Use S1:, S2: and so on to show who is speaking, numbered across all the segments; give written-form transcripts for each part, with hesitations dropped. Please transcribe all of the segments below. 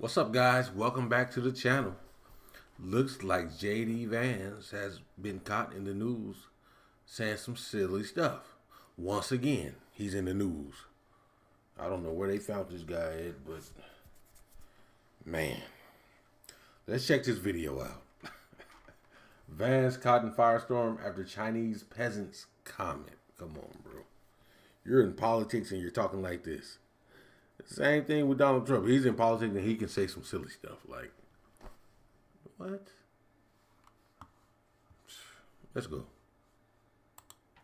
S1: What's up, guys? Welcome back to the channel. Looks like JD Vance has been caught in the news saying some silly stuff. Once again, he's in the news. I don't know where they found this guy at, but man. Let's check this video out. Vance caught in firestorm after Chinese peasants comment. Come on, bro. You're in politics and you're talking like this. Same thing with Donald Trump. He's in politics and he can say some silly stuff like, what? Let's go.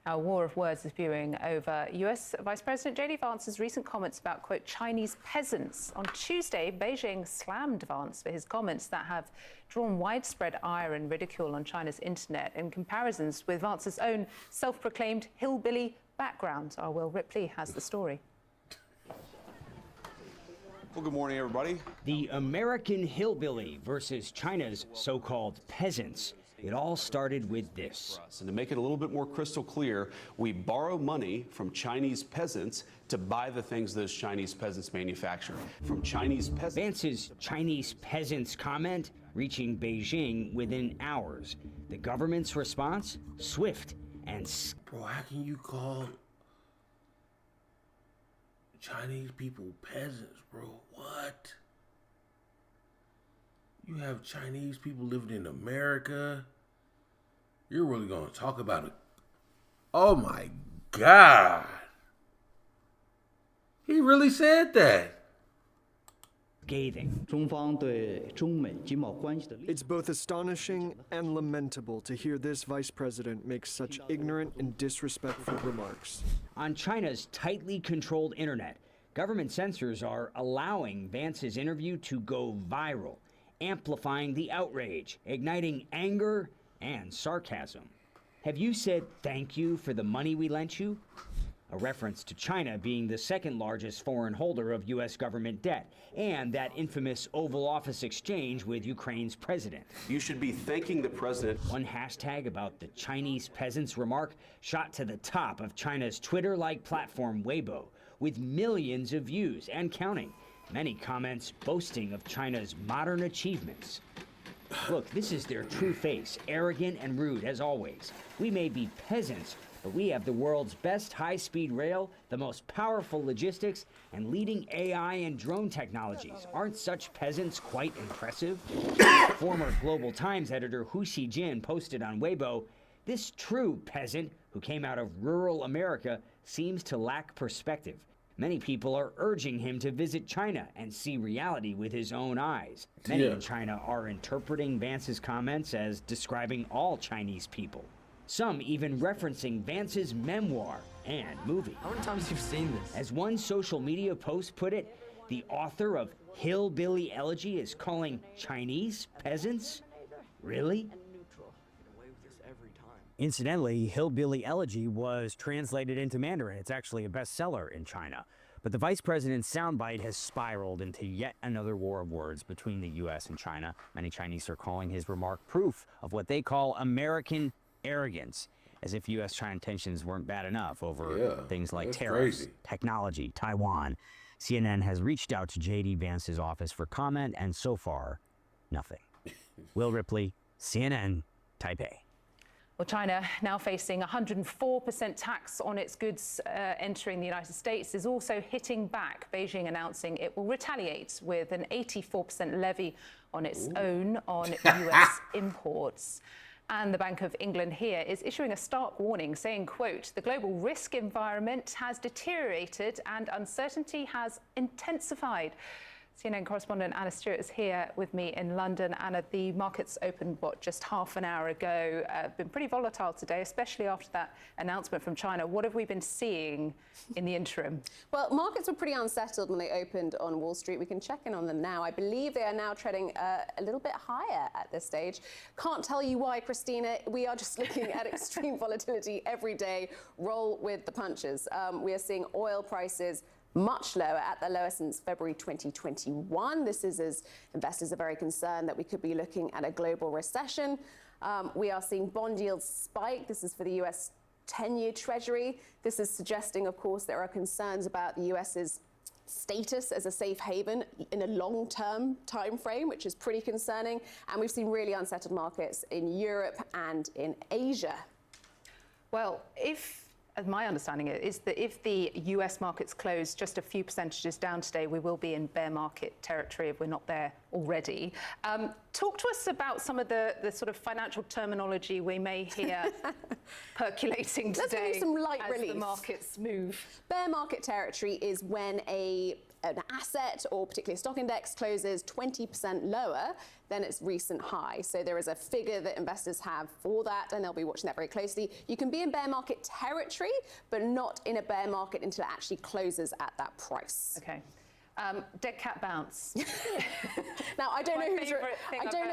S2: Our war of words is brewing over US Vice President JD Vance's recent comments about, quote, Chinese peasants. On Tuesday, Beijing slammed Vance for his comments that have drawn widespread ire and ridicule on China's internet in comparisons with Vance's own self-proclaimed hillbilly background. Our Will Ripley has the story.
S3: Well, good morning, everybody.
S4: The American hillbilly versus China's so-called peasants. It all started with this.
S3: And to make it a little bit more crystal clear, we borrow money from Chinese peasants to buy the things those Chinese peasants manufacture. From Chinese peasants.
S4: Vance's Chinese peasants comment reaching Beijing within hours. The government's response, swift and...
S1: Bro, how can you call Chinese people peasants, bro? What? You have Chinese people living in America. You're really going to talk about it? Oh my God. He really said that.
S4: Scathing.
S5: It's both astonishing and lamentable to hear this vice president make such ignorant and disrespectful remarks.
S4: On China's tightly controlled internet, government censors are allowing Vance's interview to go viral, amplifying the outrage, igniting anger and sarcasm. Have you said thank you for the money we lent you? A reference to China being the second largest foreign holder of U.S. government debt, and that infamous Oval Office exchange with Ukraine's president.
S3: You should be thanking the president.
S4: One hashtag about the Chinese peasants remark shot to the top of China's Twitter-like platform Weibo, with millions of views and counting. Many comments boasting of China's modern achievements. Look, this is their true face, arrogant and rude as always. We may be peasants, but we have the world's best high-speed rail, the most powerful logistics, and leading AI and drone technologies. Aren't such peasants quite impressive? Former Global Times editor Hu Xijin posted on Weibo, this true peasant who came out of rural America seems to lack perspective. Many people are urging him to visit China and see reality with his own eyes. Many in China are interpreting Vance's comments as describing all Chinese people. Some even referencing Vance's memoir and movie.
S6: How many times have you seen this?
S4: As one social media post put it, the author of Hillbilly Elegy is calling Chinese peasants? Really?
S7: Incidentally, Hillbilly Elegy was translated into Mandarin. It's actually a bestseller in China. But the vice president's soundbite has spiraled into yet another war of words between the U.S. and China. Many Chinese are calling his remark proof of what they call American arrogance, as if U.S.-China tensions weren't bad enough over things like tariffs, technology, Taiwan. CNN has reached out to J.D. Vance's office for comment, and so far, nothing. Will Ripley, CNN, Taipei.
S2: Well, China, now facing 104% tax on its goods entering the United States, is also hitting back. Beijing announcing it will retaliate with an 84% levy on its own on US imports. And the Bank of England here is issuing a stark warning saying, quote, the global risk environment has deteriorated and uncertainty has intensified. CNN correspondent Anna Stewart is here with me in London. Anna, the markets opened, just half an hour ago. Been pretty volatile today, especially after that announcement from China. What have we been seeing in the interim?
S8: Well, markets were pretty unsettled when they opened on Wall Street. We can check in on them now. I believe they are now trading a little bit higher at this stage. Can't tell you why, Christina. We are just looking at extreme volatility every day. Roll with the punches. We are seeing oil prices much lower, at their lowest since February 2021. This is as investors are very concerned that we could be looking at a global recession. We are seeing bond yields spike. This is for the US 10-year Treasury. This is suggesting, of course, there are concerns about the US's status as a safe haven in a long-term time frame, which is pretty concerning. And we've seen really unsettled markets in Europe and in Asia.
S2: Well, my understanding is that if the US markets close just a few percentages down today, we will be in bear market territory if we're not there already. Talk to us about some of the sort of financial terminology we may hear percolating today.
S8: Let's give you some light relief.
S2: As the markets move.
S8: Bear market territory is when an asset or particularly a stock index closes 20% lower than its recent high. So there is a figure that investors have for that, and they'll be watching that very closely. You can be in bear market territory, but not in a bear market until it actually closes at that price.
S2: Okay. Dead cat bounce.
S8: Now, I don't know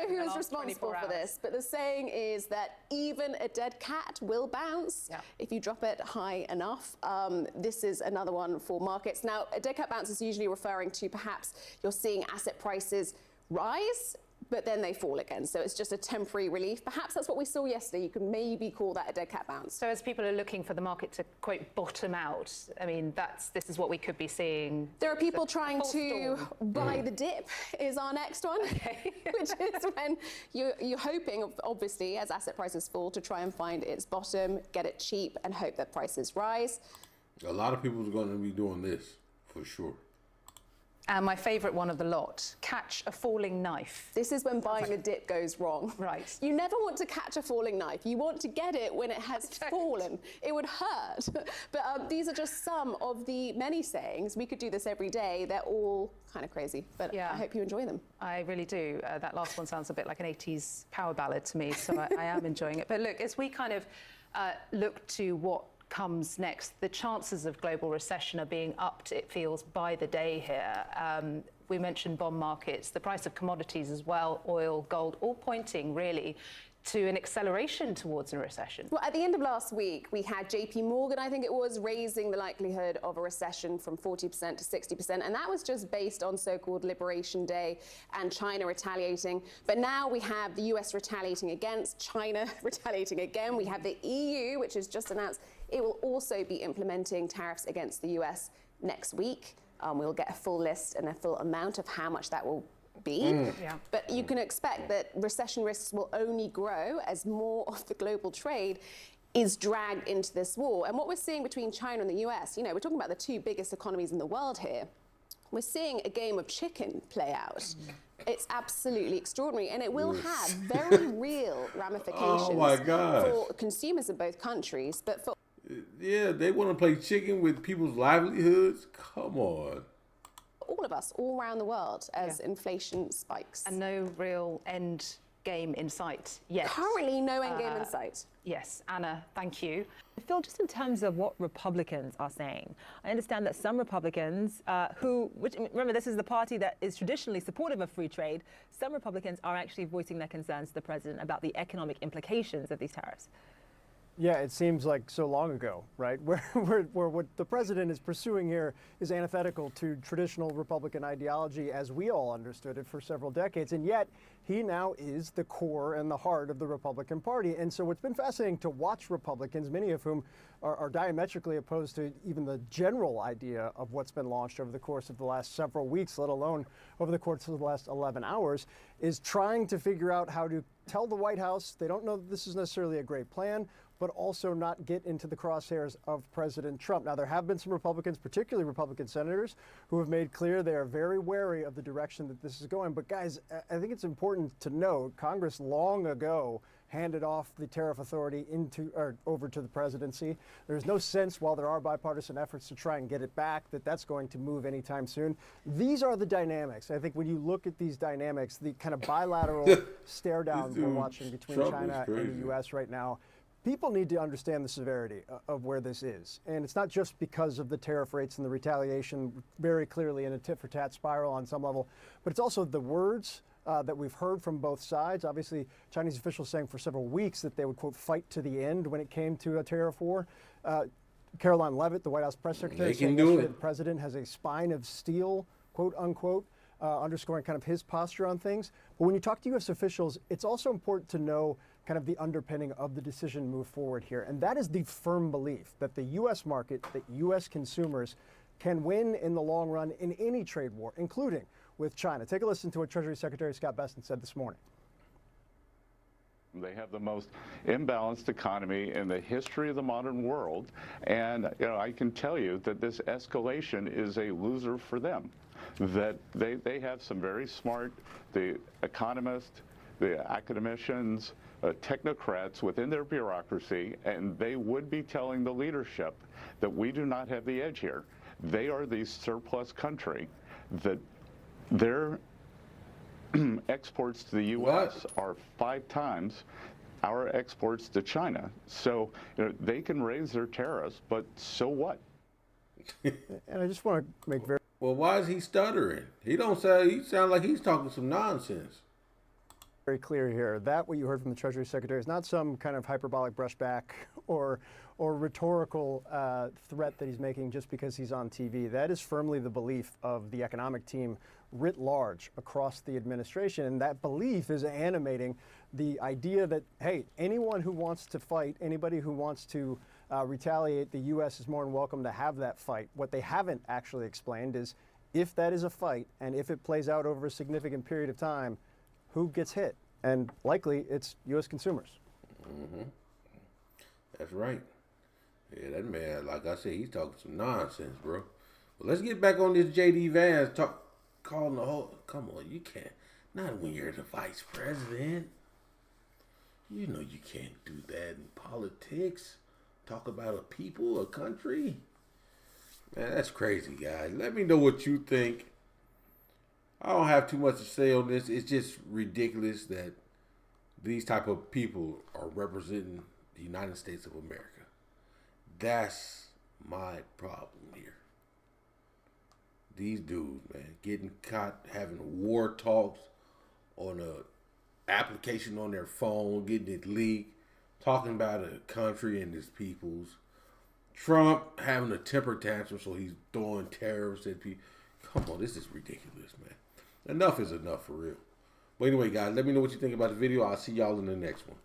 S8: who's responsible for this, but the saying is that even a dead cat will bounce if you drop it high enough. This is another one for markets. Now, a dead cat bounce is usually referring to perhaps you're seeing asset prices rise, but then they fall again. So it's just a temporary relief. Perhaps that's what we saw yesterday. You could maybe call that a dead cat bounce.
S2: So as people are looking for the market to, quote, bottom out, I mean, this is what we could be seeing.
S8: There are people trying to buy the dip is our next one, which is when you're hoping, obviously, as asset prices fall, to try and find its bottom, get it cheap, and hope that prices rise.
S1: A lot of people are going to be doing this, for sure.
S2: And my favourite one of the lot, catch a falling knife.
S8: This is when buying a dip goes wrong.
S2: Right.
S8: You never want to catch a falling knife. You want to get it when it has fallen. It would hurt. But these are just some of the many sayings. We could do this every day. They're all kind of crazy, but I hope you enjoy them.
S2: I really do. That last one sounds a bit like an 80s power ballad to me, so I am enjoying it. But look, as we kind of look to what comes next, the chances of global recession are being upped, it feels, by the day here. We mentioned bond markets, the price of commodities as well, oil, gold, all pointing really to an acceleration towards a recession.
S8: Well, at the end of last week, we had JP Morgan, I think it was, raising the likelihood of a recession from 40% to 60%. And that was just based on so-called Liberation Day and China retaliating. But now we have the US retaliating against, China retaliating again. We have the EU, which has just announced it will also be implementing tariffs against the US next week. We'll get a full list and a full amount of how much that will be. But you can expect that recession risks will only grow as more of the global trade is dragged into this war. And what we're seeing between China and the US, we're talking about the two biggest economies in the world here. We're seeing a game of chicken play out. It's absolutely extraordinary, and it will have very real ramifications for consumers in both countries, but for
S1: they want to play chicken with people's livelihoods? Come on.
S8: All of us, all around the world, as inflation spikes.
S2: And no real end game in sight yet.
S8: Currently, no end game in sight.
S2: Yes, Anna, thank you.
S6: Phil, just in terms of what Republicans are saying, I understand that some Republicans remember, this is the party that is traditionally supportive of free trade, some Republicans are actually voicing their concerns to the president about the economic implications of these tariffs.
S5: Yeah, it seems like so long ago, right? Where what the president is pursuing here is antithetical to traditional Republican ideology as we all understood it for several decades. And yet he now is the core and the heart of the Republican Party. And so what's been fascinating to watch Republicans, many of whom are diametrically opposed to even the general idea of what's been launched over the course of the last several weeks, let alone over the course of the last 11 hours, is trying to figure out how to tell the White House they don't know that this is necessarily a great plan, but also not get into the crosshairs of President Trump. Now, there have been some Republicans, particularly Republican senators, who have made clear they are very wary of the direction that this is going. But guys, I think it's important to note Congress long ago handed off the tariff authority over to the presidency. There's no sense, while there are bipartisan efforts to try and get it back, that that's going to move anytime soon. These are the dynamics. I think when you look at these dynamics, the kind of bilateral stare down we're watching between China and the U.S. right now, people need to understand the severity of where this is. And it's not just because of the tariff rates and the retaliation, very clearly in a tit-for-tat spiral on some level, but it's also the words that we've heard from both sides. Obviously, Chinese officials saying for several weeks that they would, quote, fight to the end when it came to a tariff war. Caroline Leavitt, the White House press secretary, saying yesterday the president has a spine of steel, quote unquote, underscoring kind of his posture on things. But when you talk to U.S. officials, it's also important to know kind of the underpinning of the decision to move forward here. And that is the firm belief that the U.S. market, that U.S. consumers can win in the long run in any trade war, including with China. Take a listen to what Treasury Secretary Scott Bessent said this morning.
S9: They have the most imbalanced economy in the history of the modern world. And I can tell you that this escalation is a loser for them. That they have some very smart, the economists, the academicians, technocrats within their bureaucracy, and they would be telling the leadership that we do not have the edge here. They are the surplus country, that their exports to the U.S. are 5 times our exports to China. So they can raise their tariffs, but so what?
S5: And I just want to make very
S1: Well, why is he stuttering? He sound like he's talking some nonsense.
S5: very clear here that what you heard from the Treasury Secretary is not some kind of hyperbolic brushback or rhetorical threat that he's making just because he's on TV. That is firmly the belief of the economic team writ large across the administration, and that belief is animating the idea that, hey, anyone who wants to fight, anybody who wants to retaliate, the U.S. is more than welcome to have that fight. What they haven't actually explained is if that is a fight and if it plays out over a significant period of time, who gets hit? And likely it's U.S. consumers.
S1: Mm-hmm. That's right. Yeah, that man, like I said, he's talking some nonsense, bro. But let's get back on this J.D. Vance calling the whole. Come on, you can't. Not when you're the vice president. You know you can't do that in politics. Talk about a people, a country. Man, that's crazy, guys. Let me know what you think. I don't have too much to say on this. It's just ridiculous that these type of people are representing the United States of America. That's my problem here. These dudes, man, getting caught having war talks on a application on their phone, getting it leaked, talking about a country and its peoples. Trump having a temper tantrum, so he's throwing tariffs at people. Come on, this is ridiculous, man. Enough is enough for real. But anyway, guys, let me know what you think about the video. I'll see y'all in the next one.